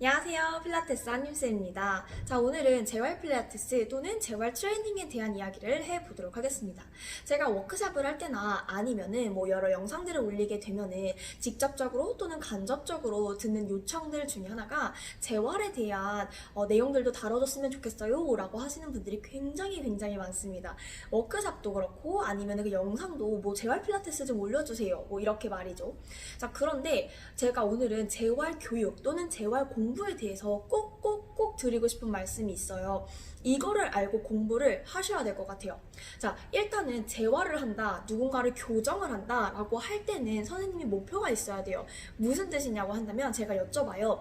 안녕하세요. 필라테스 한윤쌤입니다. 자, 오늘은 재활 필라테스 또는 재활 트레이닝에 대한 이야기를 해보도록 하겠습니다. 제가 워크샵을 할 때나 아니면은 여러 영상들을 올리게 되면은 직접적으로 또는 간접적으로 듣는 요청들 중에 하나가 재활에 대한 내용들도 다뤄줬으면 좋겠어요 라고 하시는 분들이 굉장히 많습니다. 워크샵도 그렇고 아니면 그 영상도 재활 필라테스 좀 올려주세요 이렇게 말이죠. 자, 그런데 제가 오늘은 재활 교육 또는 재활 공부에 대해서 꼭 드리고 싶은 말씀이 있어요. 이거를 알고 공부를 하셔야 될 것 같아요. 자, 일단은 재활을 한다, 누군가를 교정을 한다 라고 할 때는 선생님이 목표가 있어야 돼요. 무슨 뜻이냐고 한다면 제가 여쭤봐요.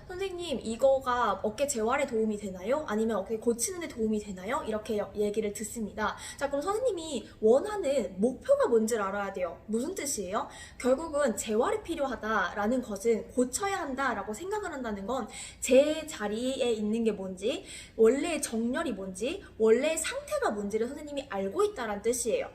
선생님 이거가 어깨 재활에 도움이 되나요? 아니면 어깨 고치는 데 도움이 되나요? 이렇게 얘기를 듣습니다. 자, 그럼 선생님이 원하는 목표가 뭔지를 알아야 돼요. 무슨 뜻이에요? 결국은 재활이 필요하다라는 것은 고쳐야 한다라고 생각을 한다는 건 제 자리에 있는 게 뭔지, 원래의 정렬이 뭔지, 원래의 상태가 뭔지를 선생님이 알고 있다는 뜻이에요.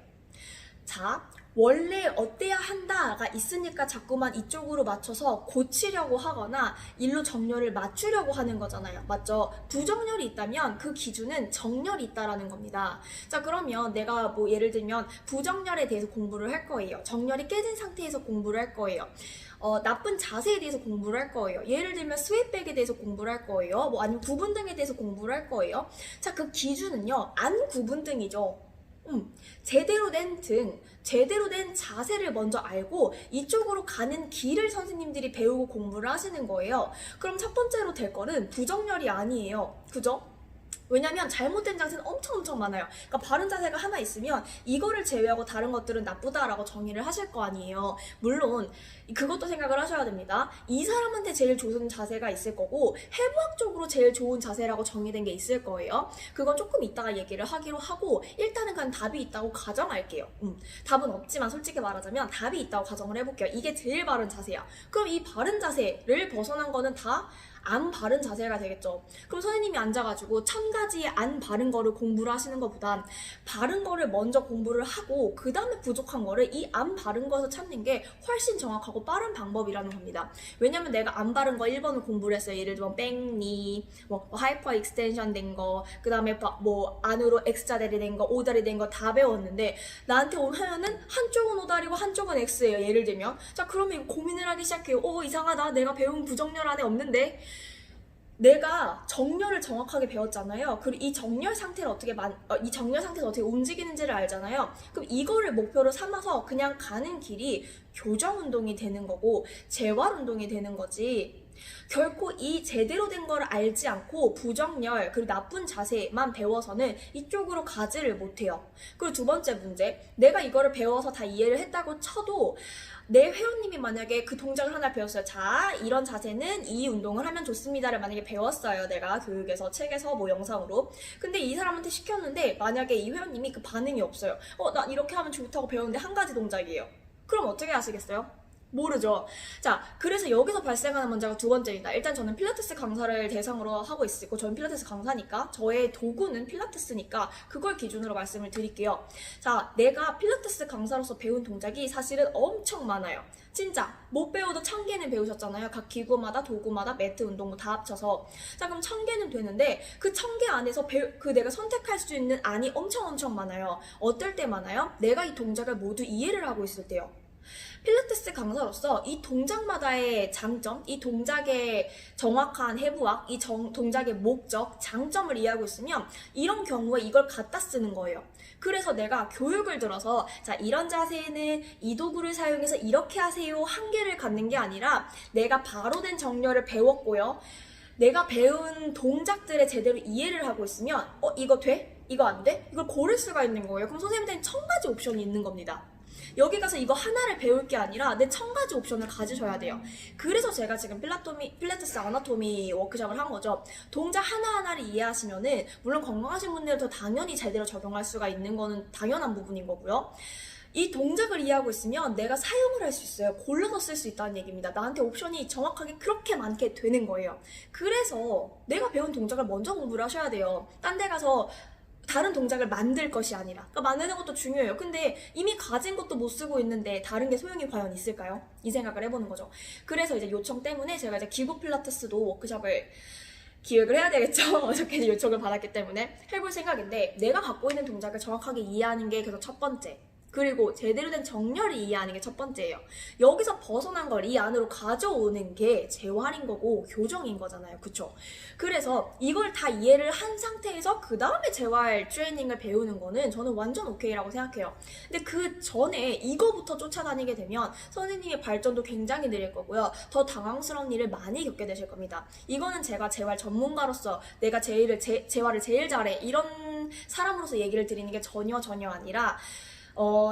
자, 원래 어때야 한다가 있으니까 자꾸만 이쪽으로 맞춰서 고치려고 하거나 일로 정렬을 맞추려고 하는 거잖아요. 맞죠? 부정렬이 있다면 그 기준은 정렬이 있다라는 겁니다. 자, 그러면 내가 예를 들면 부정렬에 대해서 공부를 할 거예요. 정렬이 깨진 상태에서 공부를 할 거예요. 나쁜 자세에 대해서 공부를 할 거예요. 예를 들면 스웨이백에 대해서 공부를 할 거예요. 아니면 구분등에 대해서 공부를 할 거예요. 자, 그 기준은요, 안 구분등이죠. 제대로 된 등, 제대로 된 자세를 먼저 알고 이쪽으로 가는 길을 선생님들이 배우고 공부를 하시는 거예요. 그럼 첫 번째로 될 거는 부정렬이 아니에요. 그죠? 왜냐면 잘못된 자세는 엄청 많아요. 그러니까 바른 자세가 하나 있으면 이거를 제외하고 다른 것들은 나쁘다라고 정의를 하실 거 아니에요. 물론 그것도 생각을 하셔야 됩니다. 이 사람한테 제일 좋은 자세가 있을 거고 해부학적으로 제일 좋은 자세라고 정의된 게 있을 거예요. 그건 조금 이따가 얘기를 하기로 하고 일단은 그냥 답이 있다고 가정할게요. 답은 없지만 솔직히 말하자면 답이 있다고 가정을 해볼게요. 이게 제일 바른 자세야. 그럼 이 바른 자세를 벗어난 거는 다 안 바른 자세가 되겠죠. 그럼 선생님이 앉아가지고 1000가지의 안 바른 거를 공부를 하시는 것보단 바른 거를 먼저 공부를 하고 그 다음에 부족한 거를 이 안 바른 거에서 찾는 게 훨씬 정확하고 빠른 방법이라는 겁니다. 왜냐면 내가 안 바른 거 1번을 공부를 했어요. 예를 들면 백니, 하이퍼 익스텐션 된 거, 그 다음에 안으로 X자리 된 거, O다리 된 거 다 배웠는데 나한테 오면은 한쪽은 O다리고 한쪽은 X예요. 예를 들면. 자, 그러면 고민을 하기 시작해요. 이상하다. 내가 배운 부정렬 안에 없는데 내가 정렬을 정확하게 배웠잖아요. 그리고 이 정렬 상태를 이 정렬 상태에서 어떻게 움직이는지를 알잖아요. 그럼 이거를 목표로 삼아서 그냥 가는 길이 교정 운동이 되는 거고 재활 운동이 되는 거지. 결코 이 제대로 된 걸 알지 않고 부정렬 그리고 나쁜 자세만 배워서는 이쪽으로 가지를 못해요. 그리고 두 번째 문제, 내가 이거를 배워서 다 이해를 했다고 쳐도 내 회원님이 만약에 그 동작을 하나 배웠어요. 자, 이런 자세는 이 운동을 하면 좋습니다를 만약에 배웠어요. 내가 교육에서, 책에서, 영상으로. 근데 이 사람한테 시켰는데 만약에 이 회원님이 그 반응이 없어요. 나 이렇게 하면 좋다고 배웠는데 한 가지 동작이에요. 그럼 어떻게 하시겠어요? 모르죠. 자, 그래서 여기서 발생하는 문제가 두 번째입니다. 일단 저는 필라테스 강사를 대상으로 하고 있고 저는 필라테스 강사니까 저의 도구는 필라테스니까 그걸 기준으로 말씀을 드릴게요. 자, 내가 필라테스 강사로서 배운 동작이 사실은 엄청 많아요. 진짜 못 배워도 1000개는 배우셨잖아요. 각 기구마다 도구마다 매트 운동부 다 합쳐서. 자, 그럼 1000개는 되는데 그 1000개 안에서 내가 선택할 수 있는 안이 엄청 많아요. 어떨 때 많아요? 내가 이 동작을 모두 이해를 하고 있을 때요. 필라테스 강사로서 이 동작마다의 장점, 이 동작의 정확한 해부학, 이 동작의 목적, 장점을 이해하고 있으면 이런 경우에 이걸 갖다 쓰는 거예요. 그래서 내가 교육을 들어서 자, 이런 자세는 이 도구를 사용해서 이렇게 하세요 한계를 갖는 게 아니라 내가 바로 된 정렬을 배웠고요. 내가 배운 동작들에 제대로 이해를 하고 있으면 이거 돼? 이거 안 돼? 이걸 고를 수가 있는 거예요. 그럼 선생님한테는 1000가지 옵션이 있는 겁니다. 여기 가서 이거 하나를 배울 게 아니라 내 1000가지 옵션을 가지셔야 돼요. 그래서 제가 지금 필라테스 아나토미 워크숍을 한 거죠. 동작 하나하나를 이해하시면은 물론 건강하신 분들은 더 당연히 제대로 적용할 수가 있는 거는 당연한 부분인 거고요. 이 동작을 이해하고 있으면 내가 사용을 할 수 있어요. 골라서 쓸 수 있다는 얘기입니다. 나한테 옵션이 정확하게 그렇게 많게 되는 거예요. 그래서 내가 배운 동작을 먼저 공부를 하셔야 돼요. 딴 데 가서 다른 동작을 만들 것이 아니라, 그러니까 만드는 것도 중요해요. 근데 이미 가진 것도 못 쓰고 있는데 다른 게 소용이 과연 있을까요? 이 생각을 해보는 거죠. 그래서 이제 요청 때문에 제가 이제 기구 필라테스도 워크숍을 기획을 해야 되겠죠. 어저께 요청을 받았기 때문에 해볼 생각인데, 내가 갖고 있는 동작을 정확하게 이해하는 게 그래서 첫 번째, 그리고 제대로 된 정렬을 이해하는 게 첫 번째예요. 여기서 벗어난 걸 이 안으로 가져오는 게 재활인 거고 교정인 거잖아요. 그쵸? 그래서 이걸 다 이해를 한 상태에서 그 다음에 재활 트레이닝을 배우는 거는 저는 완전 오케이라고 생각해요. 근데 그 전에 이거부터 쫓아다니게 되면 선생님의 발전도 굉장히 느릴 거고요. 더 당황스러운 일을 많이 겪게 되실 겁니다. 이거는 제가 재활 전문가로서 내가 재활을 제일 잘해 이런 사람으로서 얘기를 드리는 게 전혀 아니라,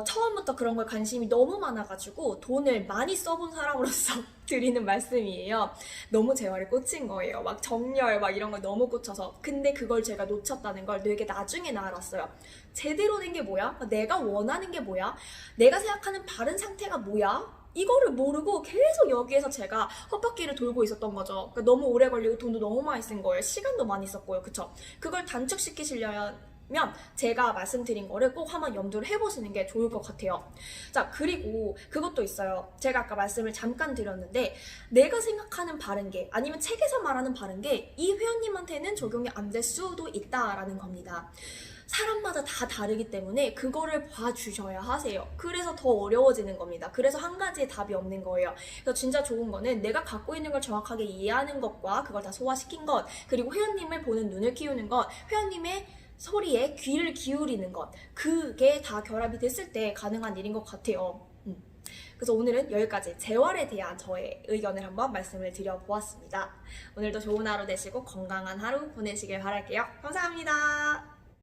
처음부터 그런 걸 관심이 너무 많아가지고 돈을 많이 써본 사람으로서 드리는 말씀이에요. 너무 재활에 꽂힌 거예요. 막 정렬 막 이런 걸 너무 꽂혀서. 근데 그걸 제가 놓쳤다는 걸 되게 나중에 알았어요. 제대로 된 게 뭐야? 내가 원하는 게 뭐야? 내가 생각하는 바른 상태가 뭐야? 이거를 모르고 계속 여기에서 제가 헛바퀴를 돌고 있었던 거죠. 그러니까 너무 오래 걸리고 돈도 너무 많이 쓴 거예요. 시간도 많이 썼고요. 그쵸? 그걸 단축시키시려면 제가 말씀드린 거를 꼭 한번 염두를 해보시는 게 좋을 것 같아요. 자, 그리고 그것도 있어요. 제가 아까 말씀을 잠깐 드렸는데, 내가 생각하는 바른 게 아니면 책에서 말하는 바른 게 이 회원님한테는 적용이 안 될 수도 있다라는 겁니다. 사람마다 다 다르기 때문에 그거를 봐주셔야 하세요. 그래서 더 어려워지는 겁니다. 그래서 한 가지의 답이 없는 거예요. 그래서 진짜 좋은 거는 내가 갖고 있는 걸 정확하게 이해하는 것과 그걸 다 소화시킨 것, 그리고 회원님을 보는 눈을 키우는 것, 회원님의 소리에 귀를 기울이는 것, 그게 다 결합이 됐을 때 가능한 일인 것 같아요. 그래서 오늘은 여기까지 재활에 대한 저의 의견을 한번 말씀을 드려보았습니다. 오늘도 좋은 하루 되시고 건강한 하루 보내시길 바랄게요. 감사합니다.